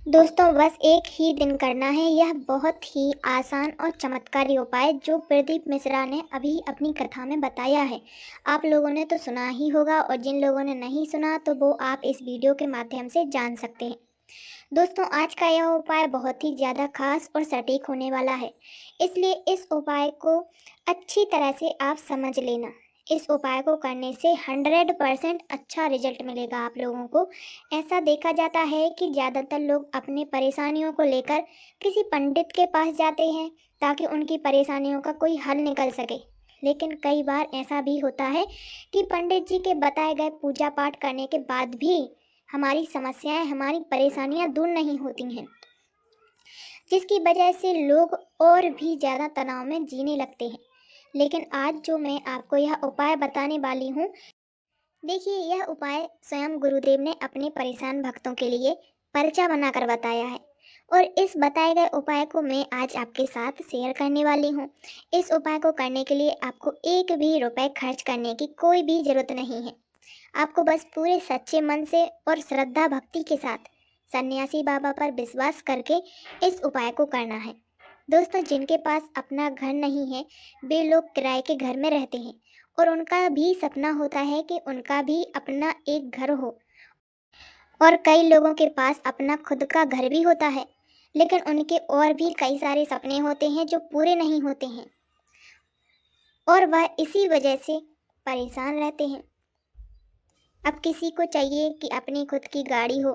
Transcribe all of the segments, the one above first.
दोस्तों बस एक ही दिन करना है यह बहुत ही आसान और चमत्कारी उपाय जो प्रदीप मिश्रा ने अभी अपनी कथा में बताया है। आप लोगों ने तो सुना ही होगा और जिन लोगों ने नहीं सुना तो वो आप इस वीडियो के माध्यम से जान सकते हैं। दोस्तों आज का यह उपाय बहुत ही ज़्यादा खास और सटीक होने वाला है, इसलिए इस उपाय को अच्छी तरह से आप समझ लेना। इस उपाय को करने से 100% अच्छा रिजल्ट मिलेगा आप लोगों को। ऐसा देखा जाता है कि ज़्यादातर लोग अपनी परेशानियों को लेकर किसी पंडित के पास जाते हैं ताकि उनकी परेशानियों का कोई हल निकल सके। लेकिन कई बार ऐसा भी होता है कि पंडित जी के बताए गए पूजा पाठ करने के बाद भी हमारी समस्याएं, हमारी परेशानियां दूर नहीं होती हैं, जिसकी वजह से लोग और भी ज़्यादा तनाव में जीने लगते हैं। लेकिन आज जो मैं आपको यह उपाय बताने वाली हूँ, देखिए यह उपाय स्वयं गुरुदेव ने अपने परेशान भक्तों के लिए पर्चा बनाकर बताया है और इस बताए गए उपाय को मैं आज आपके साथ शेयर करने वाली हूँ। इस उपाय को करने के लिए आपको एक भी रुपए खर्च करने की कोई भी ज़रूरत नहीं है। आपको बस पूरे सच्चे मन से और श्रद्धा भक्ति के साथ सन्यासी बाबा पर विश्वास करके इस उपाय को करना है। दोस्तों जिनके पास अपना घर नहीं है वे लोग किराए के घर में रहते हैं और उनका भी सपना होता है कि उनका भी अपना एक घर हो। और कई लोगों के पास अपना खुद का घर भी होता है, लेकिन उनके और भी कई सारे सपने होते हैं जो पूरे नहीं होते हैं और वह इसी वजह से परेशान रहते हैं। अब किसी को चाहिए कि अपनी खुद की गाड़ी हो,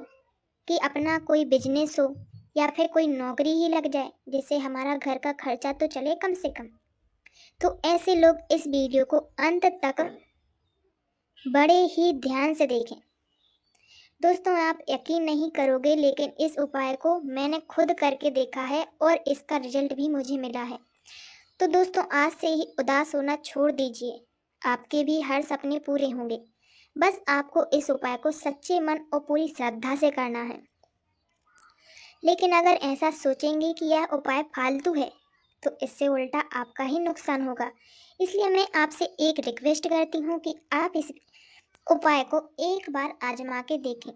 कि अपना कोई बिजनेस हो या फिर कोई नौकरी ही लग जाए जिससे हमारा घर का खर्चा तो चले कम से कम। तो ऐसे लोग इस वीडियो को अंत तक बड़े ही ध्यान से देखें। दोस्तों आप यकीन नहीं करोगे लेकिन इस उपाय को मैंने खुद करके देखा है और इसका रिजल्ट भी मुझे मिला है। तो दोस्तों आज से ही उदास होना छोड़ दीजिए, आपके भी हर सपने पूरे होंगे। बस आपको इस उपाय को सच्चे मन और पूरी श्रद्धा से करना है। लेकिन अगर ऐसा सोचेंगे कि यह उपाय फालतू है तो इससे उल्टा आपका ही नुकसान होगा। इसलिए मैं आपसे एक रिक्वेस्ट करती हूँ कि आप इस उपाय को एक बार आजमा के देखें।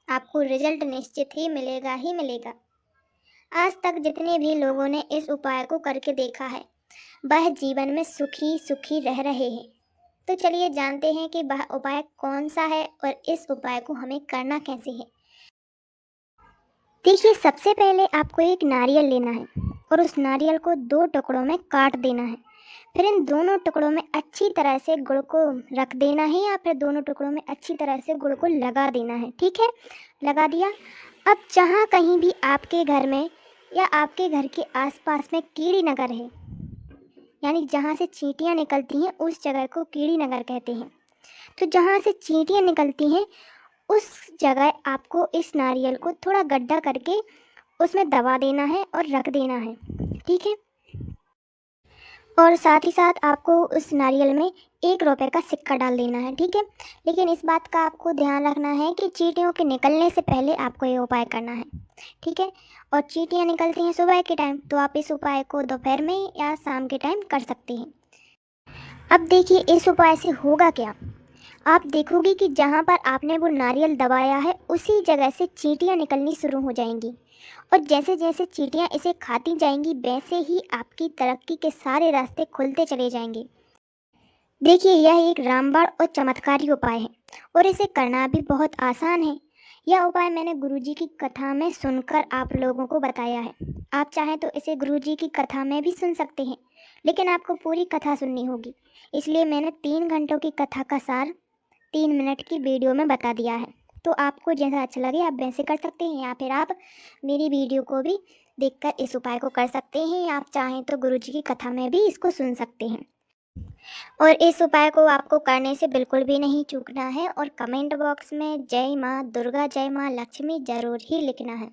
आपको रिजल्ट निश्चित ही मिलेगा। आज तक जितने भी लोगों ने इस उपाय को करके देखा है वह जीवन में सुखी सुखी रह रहे हैं। तो चलिए जानते हैं कि वह उपाय कौन सा है और इस उपाय को हमें करना कैसे है। देखिए सबसे पहले आपको एक नारियल लेना है और उस नारियल को 2 टुकड़ों में काट देना है। फिर इन दोनों टुकड़ों में अच्छी तरह से गुड़ को रख देना है या फिर दोनों टुकड़ों में अच्छी तरह से गुड़ को लगा देना है। ठीक है, लगा दिया। अब जहाँ कहीं भी आपके घर में या आपके घर के आसपास में कीड़ी नगर है, यानी जहाँ से चींटियाँ निकलती हैं उस जगह को कीड़ी नगर कहते हैं। तो जहाँ से चींटियाँ निकलती हैं उस जगह आपको इस नारियल को थोड़ा गड्ढा करके उसमें दबा देना है और रख देना है। ठीक है, और साथ ही साथ आपको उस नारियल में 1 रुपये का सिक्का डाल देना है। ठीक है, लेकिन इस बात का आपको ध्यान रखना है कि चींटियों के निकलने से पहले आपको ये उपाय करना है। ठीक है, और चींटियाँ निकलती हैं सुबह के टाइम तो आप इस उपाय को दोपहर में या शाम के टाइम कर सकते हैं। अब देखिए इस उपाय से होगा क्या, आप देखोगे कि जहाँ पर आपने वो नारियल दबाया है उसी जगह से चींटियाँ निकलनी शुरू हो जाएंगी और जैसे जैसे चींटियाँ इसे खाती जाएंगी वैसे ही आपकी तरक्की के सारे रास्ते खुलते चले जाएंगे। देखिए यह एक रामबाण और चमत्कारी उपाय है और इसे करना भी बहुत आसान है। यह उपाय मैंने गुरुजी की कथा में सुनकर आप लोगों को बताया है। आप चाहें तो इसे गुरुजी की कथा में भी सुन सकते हैं, लेकिन आपको पूरी कथा सुननी होगी। इसलिए मैंने 3 घंटों की कथा का सार 3 मिनट की वीडियो में बता दिया है। तो आपको जैसा अच्छा लगे आप वैसे कर सकते हैं या फिर आप मेरी वीडियो को भी देखकर इस उपाय को कर सकते हैं, या आप चाहें तो गुरुजी की कथा में भी इसको सुन सकते हैं। और इस उपाय को आपको करने से बिल्कुल भी नहीं चूकना है और कमेंट बॉक्स में जय माँ दुर्गा, जय माँ लक्ष्मी ज़रूर ही लिखना है।